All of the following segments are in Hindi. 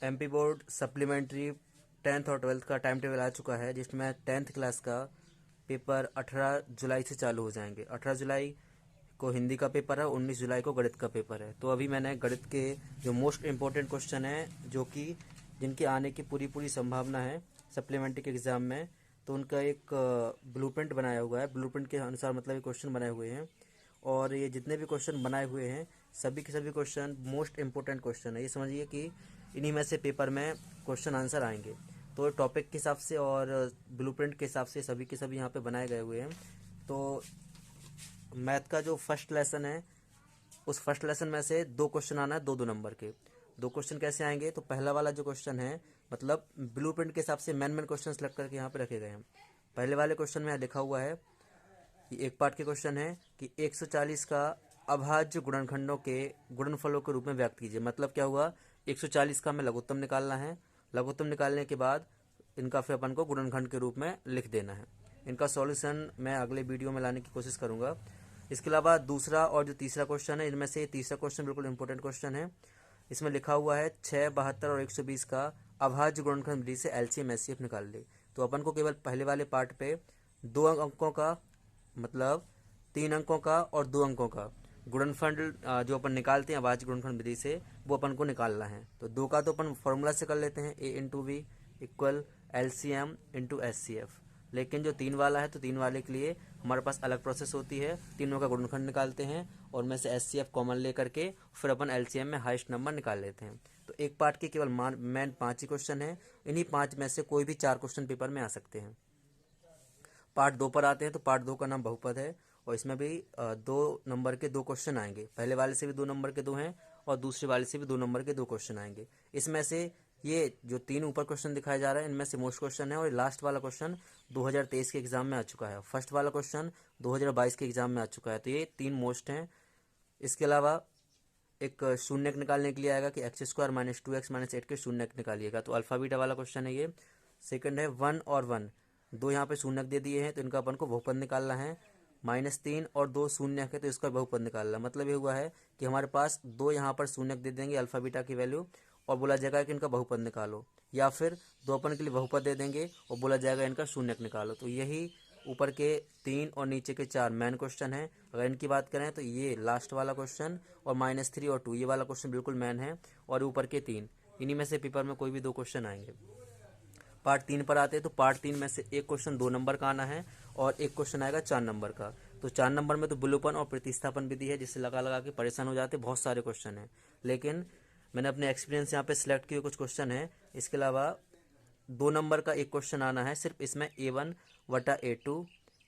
एमपी बोर्ड सप्लीमेंट्री 10th और 12th का टाइम टेबल आ चुका है, जिसमें 10th क्लास का पेपर 18 जुलाई से चालू हो जाएंगे। 18 जुलाई को हिंदी का पेपर है, 19 जुलाई को गणित का पेपर है। तो अभी मैंने गणित के जो मोस्ट इम्पोर्टेंट क्वेश्चन है, जो कि जिनके आने की पूरी पूरी संभावना है सप्लीमेंट्री के एग्ज़ाम में, तो उनका एक ब्लूप्रिंट बनाया हुआ है। ब्लूप्रिंट के अनुसार मतलब ये क्वेश्चन बनाए हुए हैं, और ये जितने भी क्वेश्चन बनाए हुए हैं सभी के सभी क्वेश्चन मोस्ट इम्पोर्टेंट क्वेश्चन है। ये समझिए कि इन्हीं में से पेपर में क्वेश्चन आंसर आएंगे। तो टॉपिक के हिसाब से और ब्लूप्रिंट के हिसाब से सभी के सभी यहाँ पे बनाए गए हुए हैं। तो मैथ का जो फर्स्ट लेसन है, उस फर्स्ट लेसन में से दो क्वेश्चन आना है, दो दो नंबर के। दो क्वेश्चन कैसे आएंगे, तो पहला वाला जो क्वेश्चन है मतलब ब्लूप्रिंट के हिसाब से मेन क्वेश्चन सेलेक्ट करके यहाँ पे रखे गए हैं। पहले वाले क्वेश्चन में लिखा हुआ है कि एक पार्ट के क्वेश्चन है कि 140 का अभाज्य गुणनखंडों के गुणनफलों के रूप में व्यक्त कीजिए। मतलब क्या हुआ, 140 का हमें लघुत्तम निकालना है। लघुत्तम निकालने के बाद इनका फिर अपन को गुणनखंड के रूप में लिख देना है। इनका सॉल्यूशन मैं अगले वीडियो में लाने की कोशिश करूंगा। इसके अलावा दूसरा और जो तीसरा क्वेश्चन है, इनमें से तीसरा क्वेश्चन बिल्कुल इंपॉर्टेंट क्वेश्चन है। इसमें लिखा हुआ है 6, 72 और 120 का अभाज्य गुणनखंड विधि से एलसीएम एचसीएफ निकाल ले। तो अपन को केवल पहले वाले पार्ट पे दो अंकों का मतलब 3 अंकों का और 2 अंकों का गुणनफल जो अपन निकालते हैं अभाज्य गुणनखंड विधि से, वो अपन को निकालना है। तो दो का तो अपन फॉर्मूला से कर लेते हैं, A into V equal LCM into SCF। लेकिन जो 3 वाला है, तो 3 वाले के लिए हमारे पास अलग प्रोसेस होती है। तीनों का गुणनखंड निकालते हैं और में से SCF कॉमन लेकर के फिर अपन LCM में हाईएस्ट नंबर निकाल लेते हैं। तो एक पार्ट के केवल मेन 5 ही क्वेश्चन है। इन्हीं 5 में से कोई भी 4 क्वेश्चन पेपर में आ सकते हैं। पार्ट 2 पर आते हैं, तो पार्ट 2 का नाम बहुपद है, और इसमें भी 2 नंबर के 2 क्वेश्चन आएंगे। पहले वाले से भी 2 नंबर के 2 हैं और दूसरे वाले से भी 2 नंबर के 2 क्वेश्चन आएंगे। इसमें से ये जो 3 ऊपर क्वेश्चन दिखाए जा रहे हैं, इनमें से मोस्ट क्वेश्चन है, और लास्ट वाला क्वेश्चन 2023 के एग्जाम में आ चुका है। फर्स्ट वाला क्वेश्चन 2022 के एग्जाम में आ चुका है। तो ये 3 मोस्ट हैं। इसके अलावा एक शून्यक निकालने के लिए आएगा कि x² माइनस 2x माइनस 8 के शून्यक निकालिएगा। तो अल्फा बीटा वाला क्वेश्चन है ये। सेकंड है 1 और 1, दो यहाँ पे शून्यक दे दिए हैं, तो इनका अपन को बहुपद निकालना है। -3 और 2 शून्यक है, तो इसका बहुपद निकालना। मतलब ये हुआ है कि हमारे पास 2 यहाँ पर शून्यक दे देंगे अल्फा बीटा की वैल्यू, और बोला जाएगा कि इनका बहुपद निकालो, या फिर 2 अपन के लिए बहुपद दे देंगे और बोला जाएगा इनका शून्यक निकालो। तो यही ऊपर के 3 और नीचे के 4 मैन क्वेश्चन है। अगर इनकी बात करें तो ये लास्ट वाला क्वेश्चन और -3 और 2 ये वाला क्वेश्चन बिल्कुल मैन है, और ऊपर के 3, इन्हीं में से पेपर में कोई भी 2 क्वेश्चन आएंगे। पार्ट 3 पर आते हैं, तो पार्ट 3 में से एक क्वेश्चन 2 नंबर का आना है और एक क्वेश्चन आएगा 4 नंबर का। तो 4 नंबर में तो विलोपन और प्रतिस्थापन विधि है, जिससे लगा लगा के परेशान हो जाते, बहुत सारे क्वेश्चन हैं। लेकिन मैंने अपने एक्सपीरियंस यहाँ पे सिलेक्ट किए कुछ क्वेश्चन है। इसके अलावा 2 नंबर का एक क्वेश्चन आना है, सिर्फ इसमें A1/A2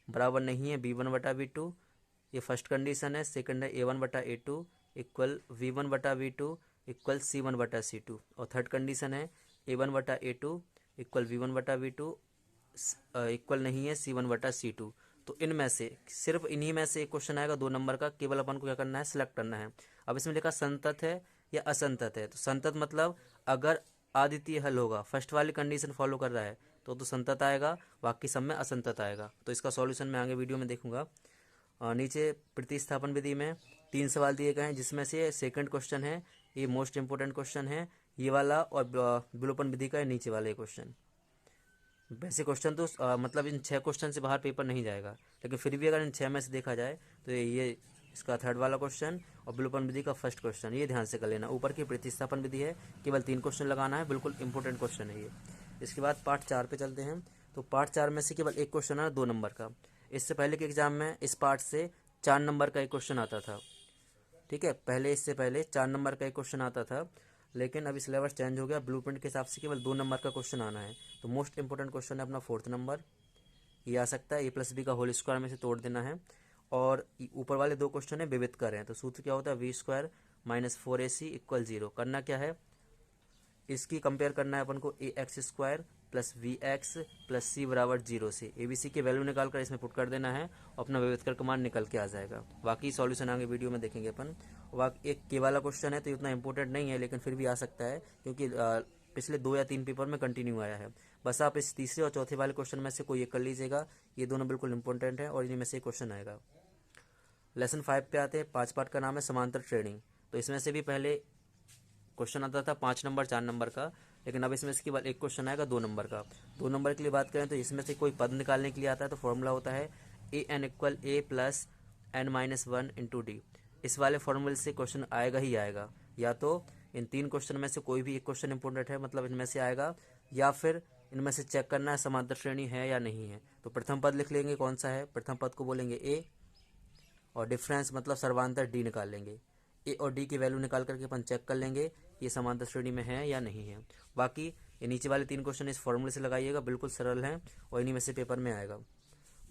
बराबर नहीं है B1/B2। ये फर्स्ट कंडीशन है। सेकंड है A1/A2 equal V1/V2 equal C1/C2, और थर्ड कंडीशन है A1/A2 इक्वल V1/V2 इक्वल नहीं है C1/C2। तो इनमें से सिर्फ इन्हीं में से एक क्वेश्चन आएगा 2 नंबर का, केवल अपन को क्या करना है, सिलेक्ट करना है। अब इसमें लिखा संतत है या असंतत है। तो संतत मतलब अगर आदितीय हल होगा, फर्स्ट वाली कंडीशन फॉलो कर रहा है, तो संतत आएगा, बाकी सब में असंतत आएगा। तो इसका सॉल्यूशन मैं आगे वीडियो में देखूंगा। नीचे प्रतिस्थापन विधि में 3 सवाल दिए गए हैं, जिसमें से सेकंड क्वेश्चन है, ये मोस्ट इंपोर्टेंट क्वेश्चन है ये वाला, और विलोपन विधि का है नीचे वाला क्वेश्चन। वैसे क्वेश्चन तो मतलब इन 6 क्वेश्चन से बाहर पेपर नहीं जाएगा, लेकिन फिर भी अगर इन 6 में से देखा जाए तो ये इसका थर्ड वाला क्वेश्चन और विलोपन विधि का फर्स्ट क्वेश्चन, ये ध्यान से कर लेना। ऊपर की प्रतिस्थापन विधि है, केवल 3 क्वेश्चन लगाना है, बिल्कुल इंपॉर्टेंट क्वेश्चन है ये। इसके बाद पार्ट 4 पे चलते हैं। तो पार्ट 4 में से केवल एक क्वेश्चन है 2 नंबर का। इससे पहले के एग्जाम में इस पार्ट से 4 नंबर का एक क्वेश्चन आता था। ठीक है, पहले इससे पहले 4 नंबर का एक क्वेश्चन आता था, लेकिन अभी सिलेबस चेंज हो गया। ब्लूप्रिंट के हिसाब से केवल 2 नंबर का क्वेश्चन आना है। तो मोस्ट इंपोर्टेंट क्वेश्चन है अपना 4th नंबर, ये आ सकता है A+B का होल स्क्वायर में से तोड़ देना है। और ऊपर वाले 2 क्वेश्चन है विविध कर हैं, तो सूत्र क्या होता है, V² माइनस 4AC इक्वल 0। करना क्या है, इसकी कंपेयर करना है अपन को AX² plus VX plus C बराबर 0 से। ABC की वैल्यू निकाल कर इसमें पुट कर देना है, अपना विविध कर कमांड निकल के आ जाएगा। बाकी सॉल्यूशन आगे वीडियो में देखेंगे अपन। एक के वाला क्वेश्चन है, तो इतना इंपॉर्टेंट नहीं है, लेकिन फिर भी आ सकता है, क्योंकि पिछले 2 या 3 पेपर में कंटिन्यू आया है। बस आप इस तीसरे और चौथे वाले क्वेश्चन में से कोई एक कर लीजिएगा, ये दोनों बिल्कुल इंपॉर्टेंट है और इनमें से क्वेश्चन आएगा। लेसन 5 पे आते हैं। 5 पार्ट का नाम है समांतर ट्रेडिंग। तो इसमें से भी पहले क्वेश्चन आता था 5 नंबर 4 नंबर का, लेकिन अब इसमें से केवल एक क्वेश्चन आएगा 2 नंबर का। 2 नंबर के लिए बात करें तो इसमें से कोई पद निकालने के लिए आता है, तो फॉर्मूला होता है A N equal A plus N minus one into D. इस वाले फॉर्मूले से क्वेश्चन आएगा ही आएगा, या तो इन 3 क्वेश्चन में से कोई भी एक क्वेश्चन इंपॉर्टेंट है, मतलब इनमें से आएगा, या फिर इनमें से चेक करना है समांतर श्रेणी है या नहीं है। तो प्रथम पद लिख लेंगे, कौन सा है, प्रथम पद को बोलेंगे ए, और डिफरेंस मतलब सर्वांतर डी निकाल लेंगे। ए और डी की वैल्यू निकाल करके अपन चेक कर लेंगे ये समांतर श्रेणी में है या नहीं है। बाकी ये नीचे वाले 3 क्वेश्चन इस फॉर्मूले से लगाइएगा, बिल्कुल सरल हैं और इन्हीं में से पेपर में आएगा।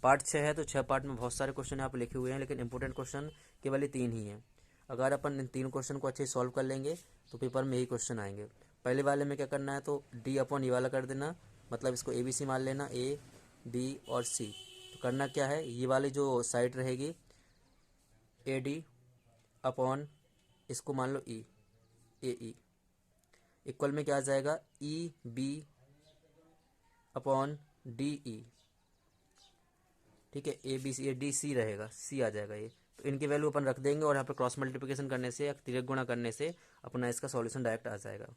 पार्ट 6 है, तो 6 पार्ट में बहुत सारे क्वेश्चन यहाँ पे लिखे हुए हैं, लेकिन इंपॉर्टेंट क्वेश्चन केवल ये 3 ही हैं। अगर अपन इन 3 क्वेश्चन को अच्छे से सॉल्व कर लेंगे तो पेपर में यही क्वेश्चन आएंगे। पहले वाले में क्या करना है, तो डी अपॉन ये वाला कर देना, मतलब इसको ए बी सी मान लेना, ए बी और सी। तो करना क्या है, ये वाली जो साइड रहेगी ए डी अपॉन इसको मान लो ई, ए ई, इक्वल में क्या आ जाएगा, E B upon D E. ठीक है, A B C, A D C रहेगा, सी आ जाएगा ये। तो इनकी वैल्यू अपन रख देंगे और यहाँ पे क्रॉस मल्टीप्लिकेशन करने से या तिर्यक गुणा करने से अपना इसका सॉल्यूशन डायरेक्ट आ जाएगा।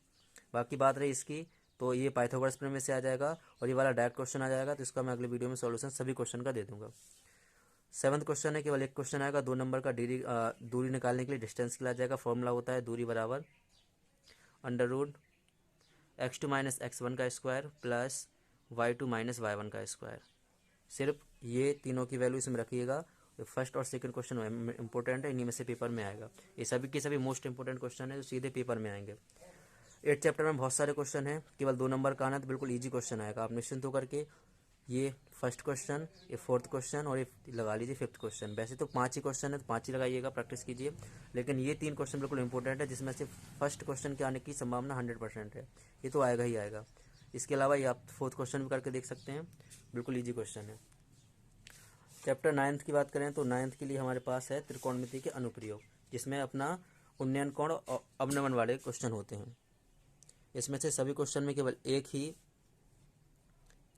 बाकी बात रही इसकी, तो ये पाइथागोरस प्रमेय से आ जाएगा और ये वाला डायरेक्ट क्वेश्चन आ जाएगा, तो इसका मैं अगले वीडियो में सॉल्यूशन सभी क्वेश्चन का दे दूंगा। 7th क्वेश्चन है, केवल एक क्वेश्चन आएगा 2 नंबर का, दूरी निकालने के लिए डिस्टेंस के लिए आ जाएगा। फॉर्मूला होता है दूरी बराबर under root x2 minus x1 का square plus y2 minus y1 का स्क्वायर। सिर्फ ये तीनों की वैल्यू इसमें रखिएगा। फर्स्ट और सेकंड क्वेश्चन इंपॉर्टेंट है, इन्हीं में से पेपर में आएगा। ये सभी के सभी मोस्ट इंपॉर्टेंट क्वेश्चन है जो सीधे पेपर में आएंगे। 8th चैप्टर में बहुत सारे क्वेश्चन हैं, केवल 2 नंबर का आना तो बिल्कुल ईजी क्वेश्चन आएगा। आप निश्चिंत होकर के ये फर्स्ट क्वेश्चन, ये 4th क्वेश्चन और ये लगा लीजिए 5th क्वेश्चन। वैसे तो 5 ही क्वेश्चन है, तो 5 ही लगाइएगा, प्रैक्टिस कीजिए, लेकिन ये 3 क्वेश्चन बिल्कुल इंपॉर्टेंट है, जिसमें से फर्स्ट क्वेश्चन के आने की संभावना 100% है। ये तो आएगा ही आएगा। इसके अलावा ये आप 4th क्वेश्चन भी करके देख सकते हैं, बिल्कुल ईजी क्वेश्चन है। चैप्टर 9th की बात करें तो 9th के लिए हमारे पास है त्रिकोणमिति के अनुप्रयोग, जिसमें अपना उन्नयन कोण और अवनमन वाले क्वेश्चन होते हैं। इसमें से सभी क्वेश्चन में केवल एक ही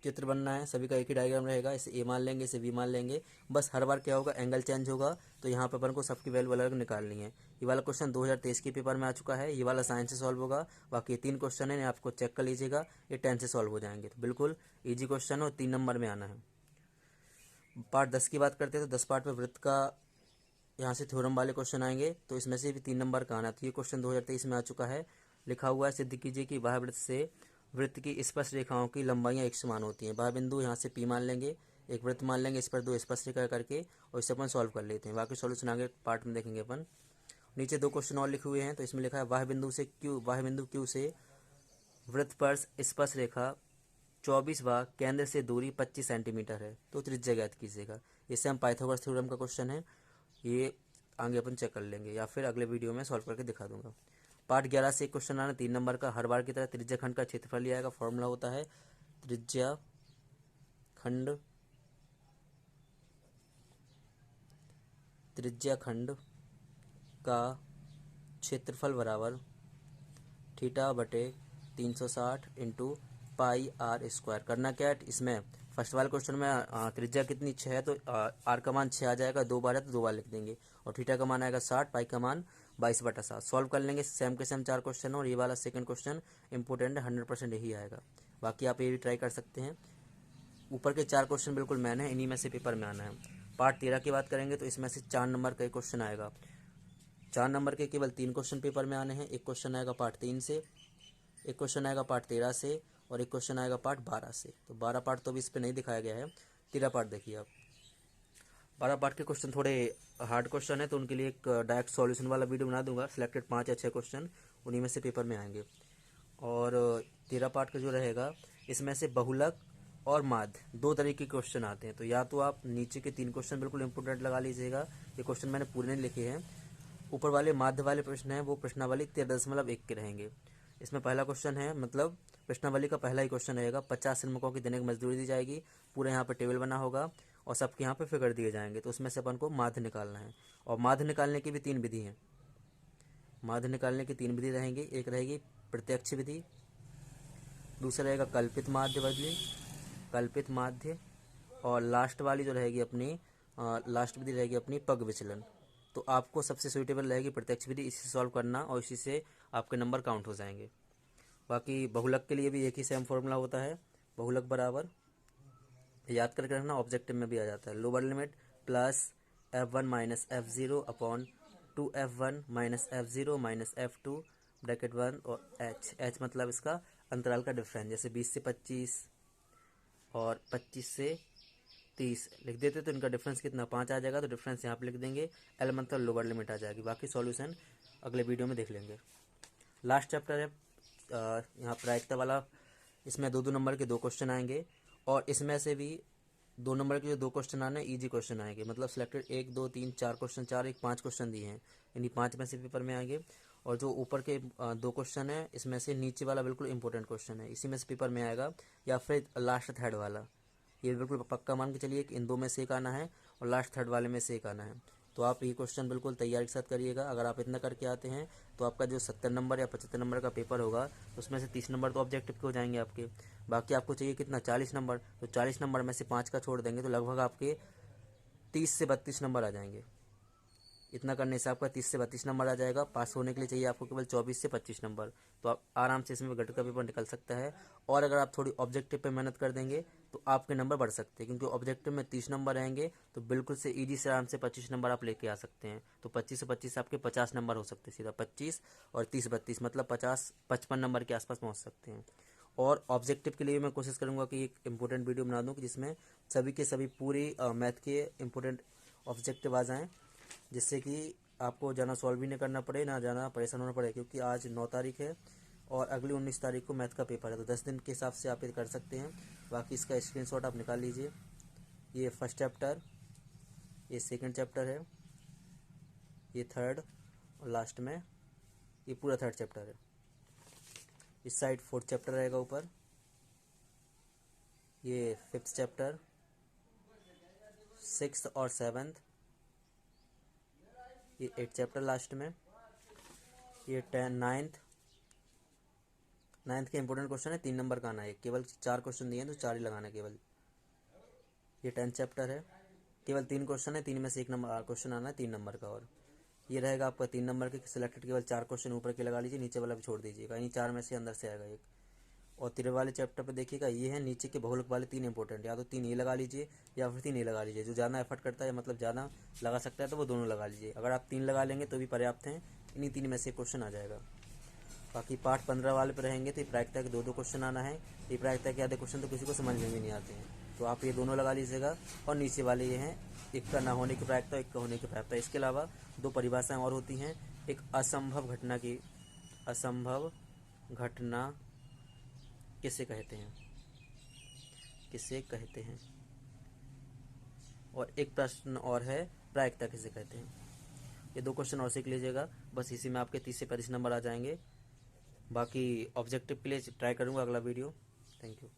चित्र बनना है, सभी का एक ही डायग्राम रहेगा। इसे ए मान लेंगे, इसे बी मान लेंगे, बस हर बार क्या होगा, एंगल चेंज होगा, तो यहाँ पर अपन को सबकी वैल्यू अलग निकालनी है। ये वाला क्वेश्चन 2023 के पेपर में आ चुका है, ये वाला साइंस से सॉल्व होगा। बाकी 3 क्वेश्चन है, आपको चेक कर लीजिएगा, ये 10 से सॉल्व हो जाएंगे, तो बिल्कुल ईजी क्वेश्चन और 3 नंबर में आना है। पार्ट 10 की बात करते हैं तो 10 पार्ट में वृत्त का यहाँ से थ्योरम वाले क्वेश्चन आएंगे, तो इसमें से भी 3 नंबर का आना। तो ये क्वेश्चन 2023 में आ चुका है, लिखा हुआ है सिद्ध कीजिए कि बाह्य वृत्त से वृत्त की स्पर्श रेखाओं की लंबाइयाँ एक समान होती हैं। बाह्य बिंदु यहाँ से पी मान लेंगे, एक वृत्त मान लेंगे, इस पर 2 स्पर्श रेखा करके और इसे अपन सॉल्व कर लेते हैं। बाकी सॉल्यूशन आगे पार्ट में देखेंगे अपन। नीचे 2 क्वेश्चन और लिखे हुए हैं, तो इसमें लिखा है बाह्य बिंदु क्यू से वृत्त पर स्पर्श रेखा 24 व केंद्र से दूरी 25 सेंटीमीटर है, तो त्रिज्या ज्ञात कीजिएगा। इससे हम पाइथागोरस थ्योरम का क्वेश्चन है, ये आगे अपन चेक कर लेंगे या फिर अगले वीडियो में सॉल्व करके दिखा दूंगा। पार्ट 11 से एक क्वेश्चन आना 3 नंबर का, हर बार की तरह त्रिज्या खंड का क्षेत्रफल लिया आएगा। फॉर्मूला होता है त्रिज्या खंड का क्षेत्रफल बराबर थीटा बटे 360 इंटू पाई आर स्क्वायर। करना क्या है, इसमें फर्स्ट वाले क्वेश्चन में त्रिज्या कितनी 6 है, तो आर का मान 6 आ जाएगा, 2 बार है तो 2 बार लिख देंगे, और थीटा का मान आएगा 60, पाई का मान 22/7। सॉल्व कर लेंगे, सेम के सेम 4 क्वेश्चन और ये वाला सेकंड क्वेश्चन इंपॉर्टेंट है, 100% यही आएगा। बाकी आप ये भी ट्राई कर सकते हैं। ऊपर के 4 क्वेश्चन बिल्कुल मैन है, इन्हीं में से पेपर में आना है। पार्ट 13 की बात करेंगे तो इसमें से 4 नंबर का एक क्वेश्चन आएगा। 4 नंबर के केवल 3 क्वेश्चन पेपर में आने हैं। एक क्वेश्चन आएगा पार्ट 3 से, एक क्वेश्चन आएगा पार्ट 13 से और एक क्वेश्चन आएगा पार्ट 12 से। तो 12 पार्ट तो अभी इस पर नहीं दिखाया गया है, 13 पार्ट देखिए आप। 12 पार्ट के क्वेश्चन थोड़े हार्ड क्वेश्चन है, तो उनके लिए एक डायरेक्ट सॉल्यूशन वाला वीडियो बना दूंगा। सिलेक्टेड 5 या 6 क्वेश्चन उन्हीं में से पेपर में आएंगे। और 13 पार्ट का जो रहेगा, इसमें से बहुलक और माध्य 2 तरीके के क्वेश्चन आते हैं। तो या तो आप नीचे के 3 क्वेश्चन बिल्कुल इंपोर्टेंट लगा लीजिएगा, ये क्वेश्चन मैंने पूरे नहीं लिखे हैं। ऊपर वाले माध्य वाले प्रश्न हैं, वो प्रश्नावली 13.1 के रहेंगे। इसमें पहला क्वेश्चन है, मतलब प्रश्नावली का पहला ही क्वेश्चन रहेगा, 50 श्रमिकों की दैनिक मजदूरी दी जाएगी, पूरे यहाँ पर टेबल बना होगा और सबके यहाँ पे फिगर दिए जाएंगे। तो उसमें से अपन को माध्य निकालना है, और माध्य निकालने की भी 3 विधि हैं। माध्य निकालने की 3 विधि रहेंगी, एक रहेगी प्रत्यक्ष विधि, दूसरा रहेगा कल्पित माध्य, और लास्ट वाली जो रहेगी अपनी लास्ट विधि रहेगी अपनी पग विचलन। तो आपको सबसे सुइटेबल रहेगी प्रत्यक्ष विधि, इसी से सॉल्व करना और इसी से आपके नंबर काउंट हो जाएंगे। बाकी बहुलक के लिए भी एक ही सेम फॉर्मूला होता है, बहुलक बराबर याद करके रखना, ऑब्जेक्टिव में भी आ जाता है, lower limit plus F1 minus F0 upon 2F1 minus F0 minus F2 bracket 1 और H मतलब इसका अंतराल का डिफरेंस। जैसे 20 से 25 और 25 से 30 लिख देते तो इनका डिफरेंस कितना 5 आ जाएगा, तो डिफरेंस यहाँ पे लिख देंगे, L मतलब लोअर लिमिट आ जाएगी। बाकी सॉल्यूशन अगले वीडियो में देख लेंगे। लास्ट चैप्टर है यहाँ प्रायिकता वाला, इसमें 2-2 नंबर के 2 क्वेश्चन आएंगे और इसमें से भी 2 नंबर के जो 2 क्वेश्चन आने इजी क्वेश्चन आएंगे, मतलब सिलेक्टेड 1 2 3 4 क्वेश्चन, 4 1 5 क्वेश्चन दिए हैं, यानी 5 में से पेपर में आएंगे। और जो ऊपर के 2 क्वेश्चन है इसमें से नीचे वाला बिल्कुल इंपॉर्टेंट क्वेश्चन है, इसी में से पेपर में आएगा, या फिर लास्ट थर्ड वाला, ये बिल्कुल पक्का मान के चलिए कि इन 2 में से एक आना है और लास्ट थर्ड वाले में से एक आना है। तो आप ये क्वेश्चन बिल्कुल तैयारी के साथ करिएगा। अगर आप इतना करके आते हैं तो आपका जो 70 नंबर या 75 नंबर का पेपर होगा उसमें से 30 नंबर तो ऑब्जेक्टिव के हो जाएंगे आपके। बाकी आपको चाहिए कितना 40 नंबर, तो 40 नंबर में से 5 का छोड़ देंगे तो लगभग आपके 30 से 32 नंबर आ जाएंगे। इतना करने से आपका 30 से 32 नंबर आ जाएगा। पास होने के लिए चाहिए आपको केवल 24 से 25 नंबर, तो आप आराम से इसमें गणित का पेपर निकल सकता है। और अगर आप थोड़ी ऑब्जेक्टिव पे मेहनत कर देंगे तो आपके नंबर बढ़ सकते हैं, क्योंकि ऑब्जेक्टिव में 30 नंबर रहेंगे तो बिल्कुल से ईजी से आराम से 25 नंबर आप लेके आ सकते हैं। तो 25 से 25 आपके 50 नंबर हो सकते हैं, सीधा 25 और 30 32 मतलब 50-55 नंबर के आसपास पहुँच सकते हैं। और ऑब्जेक्टिव के लिए मैं कोशिश करूँगा कि एक इम्पोर्टेंट वीडियो बना दूँ कि जिसमें सभी के सभी पूरी मैथ के इम्पोर्टेंट ऑब्जेक्टिव आ जाएँ, जिससे कि आपको ज़्यादा सॉल्व भी नहीं करना पड़े, ना ज़्यादा परेशान होना पड़े, क्योंकि आज 9 तारीख है और अगली 19 तारीख को मैथ का पेपर है, तो 10 दिन के हिसाब से आप ये कर सकते हैं। बाकी इसका स्क्रीनशॉट आप निकाल लीजिए। ये फर्स्ट चैप्टर, ये सेकंड चैप्टर है, ये थर्ड और लास्ट में ये पूरा थर्ड चैप्टर है। इस साइड फोर्थ चैप्टर रहेगा ऊपर, ये फिफ्थ चैप्टर, सिक्स्थ और सेवन्थ, ये 8 चैप्टर लास्ट में, ये 9th के इंपॉर्टेंट क्वेश्चन है, 3 नंबर का आना है, केवल 4 क्वेश्चन दिए हैं तो 4 ही लगाना है केवल। ये 10th चैप्टर है, केवल 3 क्वेश्चन है, 3 में से 1 नंबर क्वेश्चन आना है 3 नंबर का। और ये रहेगा आपका 3 नंबर के सिलेक्टेड, केवल 4 क्वेश्चन ऊपर के लगा लीजिए, नीचे वाला भी छोड़ दीजिएगा, यानी 4 में से अंदर से आएगा एक। और 13 वाले चैप्टर पर देखिएगा, ये है नीचे के बहुलक वाले 3 इंपॉर्टेंट, या तो 3 ये लगा लीजिए या फिर 3 ये लगा लीजिए। जो ज़्यादा एफर्ट करता है मतलब ज़्यादा लगा सकता है तो वो दोनों लगा लीजिए। अगर आप 3 लगा लेंगे तो भी पर्याप्त हैं, इन्हीं 3 में से क्वेश्चन आ जाएगा। बाकी पार्ट 15 वाले पे रहेंगे तो ये प्रायिकता के 2-2 क्वेश्चन आना है। ये प्रायिकता के आधे क्वेश्चन तो किसी को समझ में भी नहीं आते हैं, तो आप ये दोनों लगा लीजिएगा। और नीचे वाले ये हैं, एक का ना होने की प्रायिकता, एक का होने की प्रायिकता। इसके अलावा 2 परिभाषाएं और होती हैं, एक असंभव घटना किसे कहते हैं, और एक प्रश्न और है, प्रायिकता किसे कहते हैं। ये 2 क्वेश्चन और सीख लीजिएगा, बस इसी में आपके 30 से 35 नंबर आ जाएंगे। बाकी ऑब्जेक्टिव के लिए ट्राई करूँगा अगला वीडियो। Thank you.